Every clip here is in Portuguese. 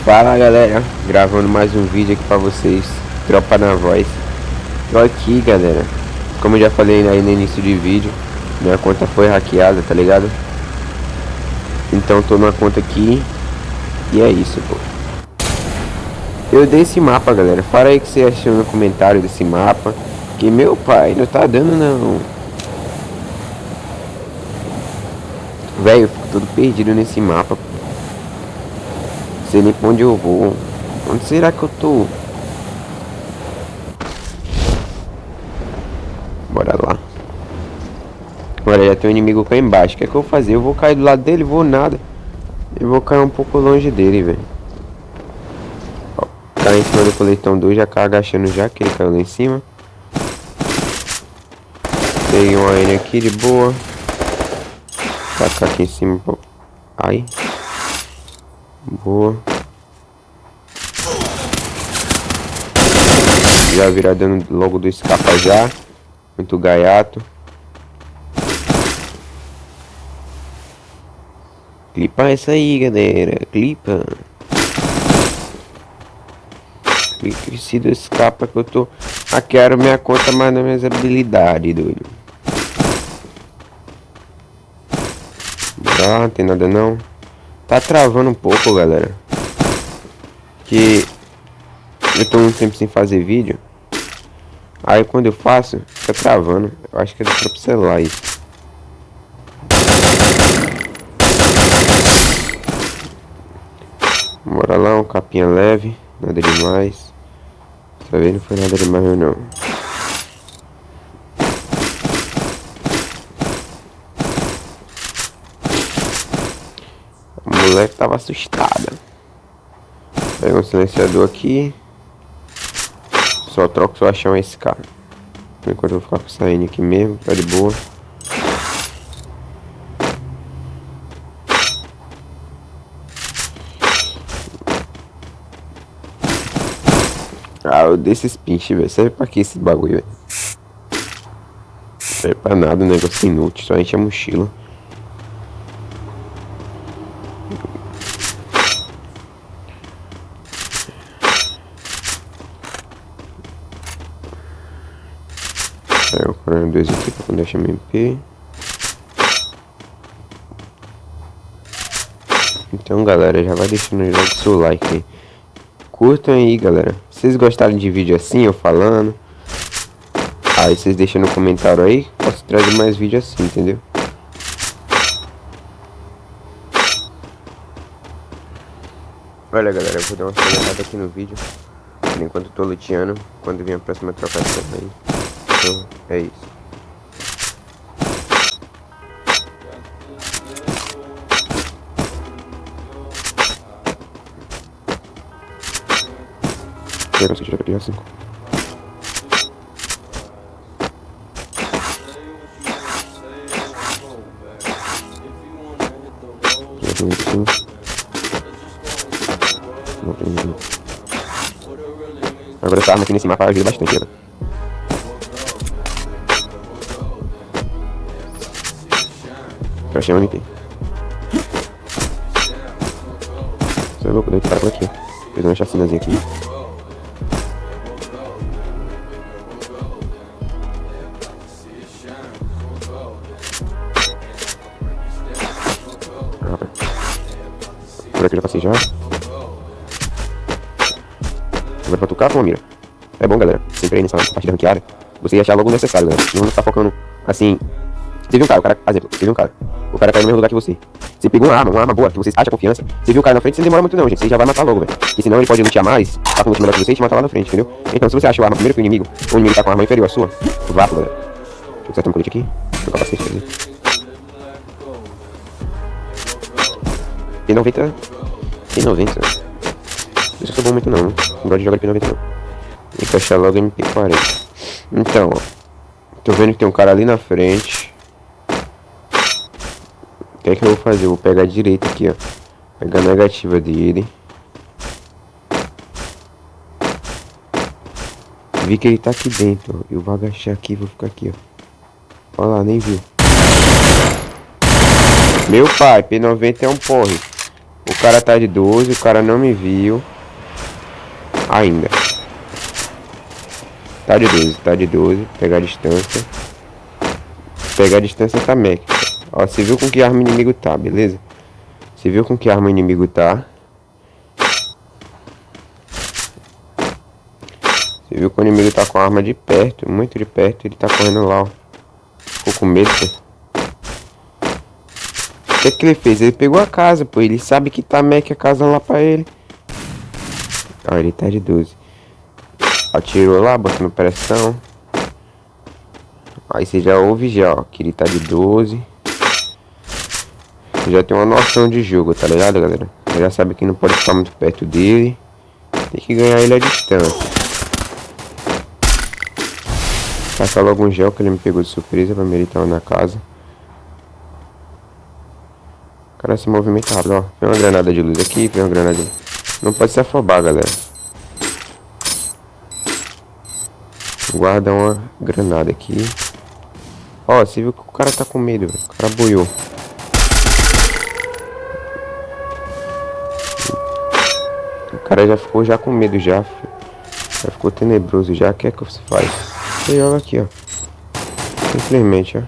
Fala galera, gravando mais um vídeo aqui pra vocês, Tropa na Voz. Tô aqui galera, como eu já falei aí no início do vídeo, minha conta foi hackeada, tá ligado? Então tô numa conta aqui e é isso, pô. Eu dei esse mapa galera, fala aí o que você achou no comentário desse mapa. Que meu pai, não tá dando não. Velho, eu fico todo perdido nesse mapa, pô. Sei nem pra onde eu vou. Onde será que eu tô? Bora lá. Agora já tem um inimigo cá embaixo. O que é que eu vou fazer? Eu vou cair do lado dele? Vou nada. Eu vou cair um pouco longe dele, velho. Tá em cima do coletão 2. Já cai agachando já, que ele caiu lá em cima. Peguei uma N aqui de boa. Tacar aqui em cima. Ai. Boa. Já virar dando logo do escapa já. Muito gaiato. Clipa essa aí, galera. Clipa. Clipe do escapa que eu tô. Hackearam minha conta, mas não minhas habilidades, doido. Ah, não tem nada não. Tá travando um pouco, galera. Que eu tô um tempo sem fazer vídeo. Aí quando eu faço, fica travando. Eu acho que é do próprio celular isso. Bora lá, um capinha leve. Nada demais. Dessa vez não foi nada demais não. A moleque tava assustada. Pega um silenciador aqui. Só troco se eu achar um SK. Enquanto eu vou ficar com essa N aqui mesmo, tá de boa. Ah, eu dei esses pinches, velho. Serve pra que esse bagulho, velho? Serve pra nada, um negócio inútil. Só enche a mochila. Aí o 42 aqui pra quando deixa MP. Então galera, já vai deixando logo o seu like aí. Curtam aí galera. Se vocês gostaram de vídeo assim, eu falando, aí vocês deixam no comentário aí. Posso trazer mais vídeo assim, entendeu? Olha galera, eu vou dar uma acelerada aqui no vídeo. Enquanto eu tô luteando. Quando vir a próxima trocação aí. Então é isso. Quero que seja aqui 5. Agora essa arma aqui nesse mapa ajuda bastante, galera. Eu achei um MP. Você é louco, daí para por aqui. Fez uma chacinazinha aqui. Por aqui eu já passei já. Agora pra tocar com uma mira. É bom, galera. Sempre aí nessa partida ranqueada, você achar logo o necessário, galera. Não tá focando assim. Você viu um cara, por exemplo, você viu um cara. O cara caiu no mesmo lugar que você. Você pegou uma arma boa, que você acha confiança. Você viu o cara na frente, você não demora muito não, gente. Você já vai matar logo, velho. E senão ele pode lutear mais, tá com o melhor que você e te matar lá na frente, entendeu? Então, se você achou a arma primeiro que o inimigo, ou o inimigo tá com a arma inferior à sua, vá, galera. Deixa eu acertar um colete aqui. Deixa eu capacete, quer dizer. P90. P90. Isso eu sou bom muito não. Não gosto de jogar de P90 não. Encaixar logo MP40. Então, ó. Tô vendo que tem um cara ali na frente. O que é que eu vou fazer? Eu vou pegar a direita aqui, ó. Pegar a negativa dele. Vi que ele tá aqui dentro, ó. Eu vou agachar aqui e vou ficar aqui, ó. Olha lá, nem viu. Meu pai, P90 é um porre. O cara tá de 12, o cara não me viu. Ainda. Tá de 12, tá de 12. Pegar a distância. Pegar a distância tá Mac. Ó, você viu com que arma o inimigo tá, beleza? Você viu com que arma o inimigo tá. Você viu que o inimigo tá com a arma de perto, muito de perto. Ele tá correndo lá, ó. Ficou com medo, pô. O que é que ele fez? Ele pegou a casa, pô. Ele sabe que tá Mac a casa lá pra ele. Ó, ele tá de 12. Atirou lá, botando pressão. Aí você já ouve já, ó, que ele tá de 12. Você já tem uma noção de jogo, tá ligado, galera? Você já sabe que não pode ficar muito perto dele. Tem que ganhar ele à distância. Tacar logo um gel que ele me pegou de surpresa pra mim, ele tava na casa. O cara se movimenta rápido, ó. Tem uma granada de luz aqui, tem uma granada de... Não pode se afobar, galera. Guarda uma granada aqui. Ó, você viu que o cara tá com medo, velho. O cara boiou. O cara já ficou já com medo já, filho. Já ficou tenebroso já. O que é que você faz? Você joga aqui, ó. Simplesmente, ó.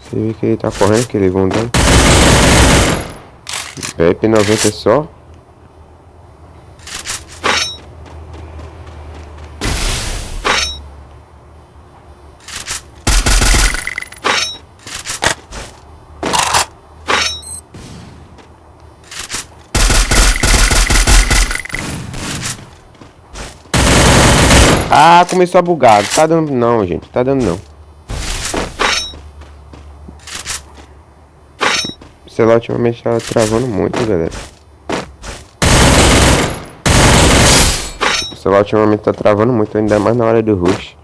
Você viu que ele tá correndo, que ele vão dando. P90 só. Ah, começou a bugar. Tá dando não, gente. Tá dando não. O celular ultimamente tá travando muito, galera. O celular ultimamente tá travando muito, ainda mais na hora do rush.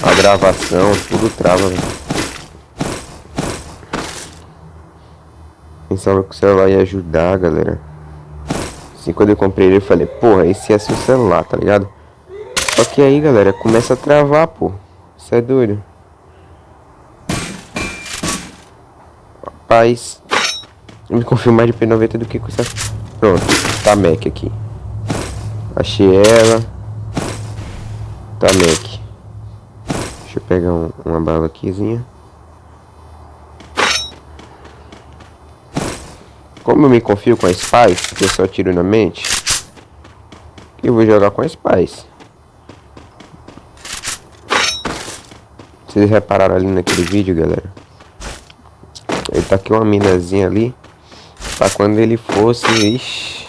A gravação, tudo trava, velho. Pensava que o celular ia ajudar, galera. Assim, quando eu comprei ele, eu falei, porra, esse ia ser o celular, tá ligado? Só que aí, galera, começa a travar, pô. Isso é doido. Rapaz, eu me confio mais de P90 do que com essa... Pronto, tá Mac aqui. Achei ela. Tá Mac. Deixa eu pegar uma bala aquizinha. Como eu me confio com a Spice, que eu só tiro na mente, eu vou jogar com a Spice. Vocês repararam ali naquele vídeo, galera? Ele tá aqui uma minazinha ali. Pra quando ele fosse... Ixi,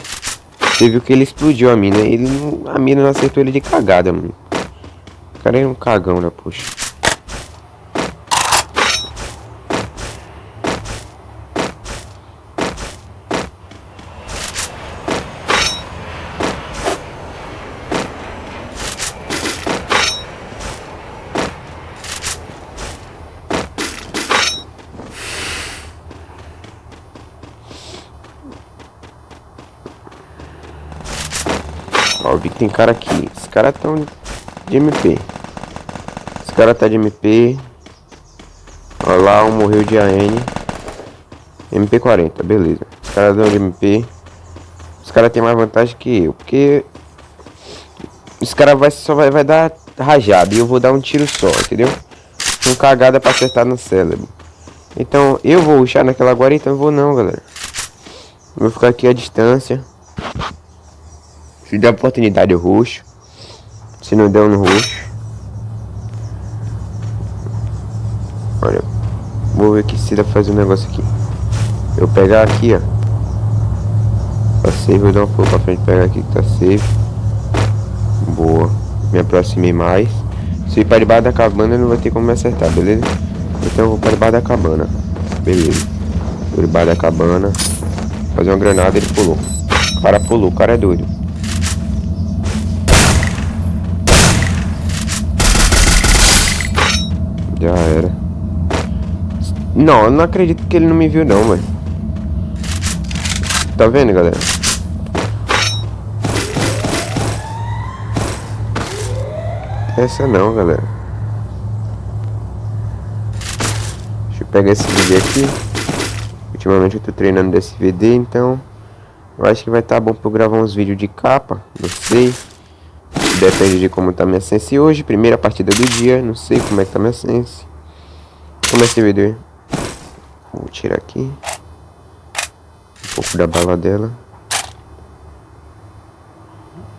você viu que ele explodiu a mina. A mina não acertou ele de cagada, mano. O cara é um cagão, né, poxa. Ó, eu vi que tem cara aqui. Esse cara tá de MP. Esse cara tá de MP. Olha lá, um morreu de AN. MP40, beleza. Os caras dão de MP. Os caras tem mais vantagem que eu. Porque os caras só vai dar rajada. E eu vou dar um tiro só, entendeu? Com cagada pra acertar no cérebro. Então eu vou rushar naquela guarita. Eu vou não, galera. Vou ficar aqui à distância. Se der oportunidade eu rusho. Se não der eu não rusho. Olha. Vou ver que se dá pra fazer um negócio aqui. Eu pegar aqui, ó. Tá safe, vou dar um pouco pra frente. Pegar aqui que tá safe. Boa. Me aproximei mais. Se ir pra debaixo da cabana não vai ter como me acertar, beleza? Então eu vou pra debaixo da cabana. Beleza. Vou debaixo da cabana. Fazer uma granada, ele pulou. O cara pulou, o cara é doido. Já era. Não, eu não acredito que ele não me viu não, velho. Tá vendo, galera? Essa não, galera. Deixa eu pegar esse vídeo aqui. Ultimamente eu tô treinando desse VD, então eu acho que vai estar bom pra eu gravar uns vídeos de capa. Não sei. Depende de como tá minha sense hoje. Primeira partida do dia. Não sei como é que tá minha sense. Comecei o vídeo. Vou tirar aqui um pouco da bala dela.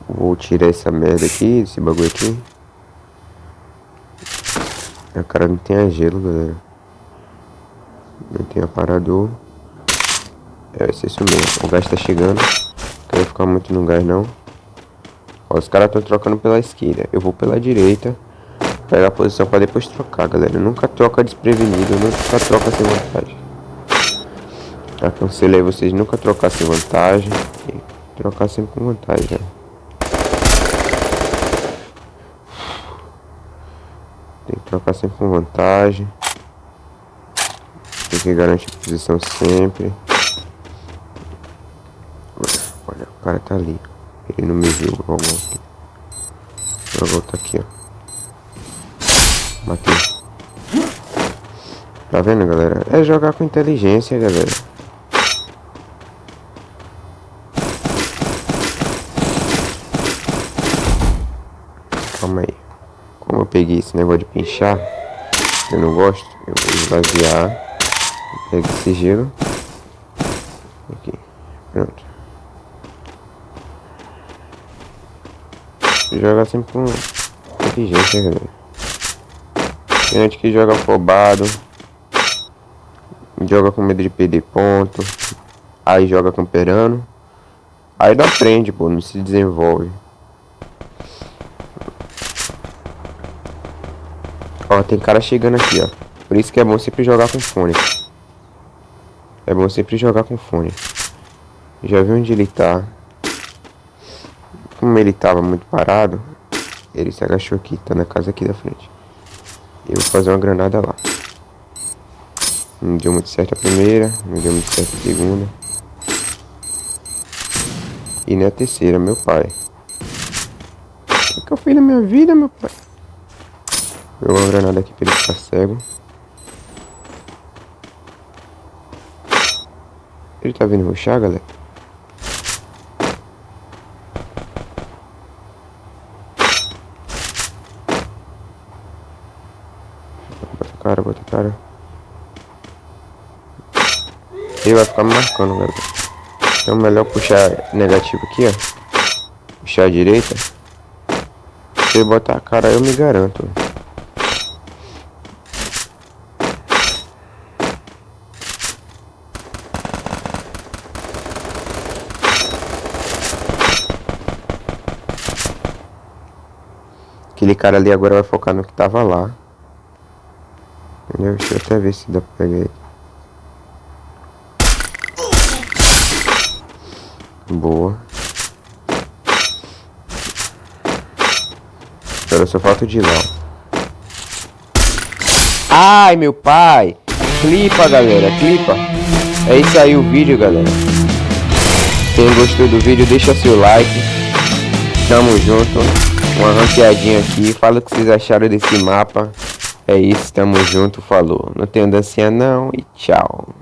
Vou tirar essa merda aqui, esse bagulho aqui. A cara não tem a gelo, galera. Não tem aparador. Vai ser isso mesmo. O gás tá chegando. Não quero ficar muito no gás não. Ó, os caras estão trocando pela esquerda. Eu vou pela direita. Pegar a posição pra depois trocar, galera. Nunca troca desprevenido. Nunca troca sem vantagem. Aconselho aí vocês nunca trocar sem vantagem. E trocar sempre com vantagem, né? Tem que trocar sempre com vantagem. Tem que garantir a posição sempre. Olha, o cara tá ali. Ele não me viu, o Gogol aqui. O Gogol tá aqui, ó. Matei. Tá vendo, galera? É jogar com inteligência, galera. Calma aí. Como eu peguei esse negócio de pinchar, eu não gosto. Eu vou esvaziar. Pega esse gelo. Aqui. Pronto. Joga sempre com inteligência, galera. Tem gente que joga afobado. Joga com medo de perder ponto. Aí joga camperando. Aí não aprende, pô. Não se desenvolve. Ó, tem cara chegando aqui, ó. Por isso que é bom sempre jogar com fone. É bom sempre jogar com fone. Já vi onde ele tá. Como ele tava muito parado, ele se agachou aqui. Tá na casa aqui da frente. Eu vou fazer uma granada lá. Não deu muito certo a primeira. Não deu muito certo a segunda. E na terceira, meu pai. O que eu fiz na minha vida, meu pai? Deu uma granada aqui pra ele ficar cego. Ele tá vindo rushar, galera? Bota a cara. Ele vai ficar me marcando, galera. Então melhor puxar negativo aqui, ó. Puxar a direita. Se ele botar a cara, eu me garanto. Aquele cara ali agora vai focar no que tava lá. Entendeu? Deixa eu até ver se dá pra pegar ele. Boa. Agora só falta de lá. Ai, meu pai! Clipa, galera, clipa. É isso aí o vídeo, galera. Quem gostou do vídeo, deixa seu like. Tamo junto. Uma ranqueadinha aqui. Fala o que vocês acharam desse mapa. É isso, tamo junto, falou. Não tem dancinha não e tchau.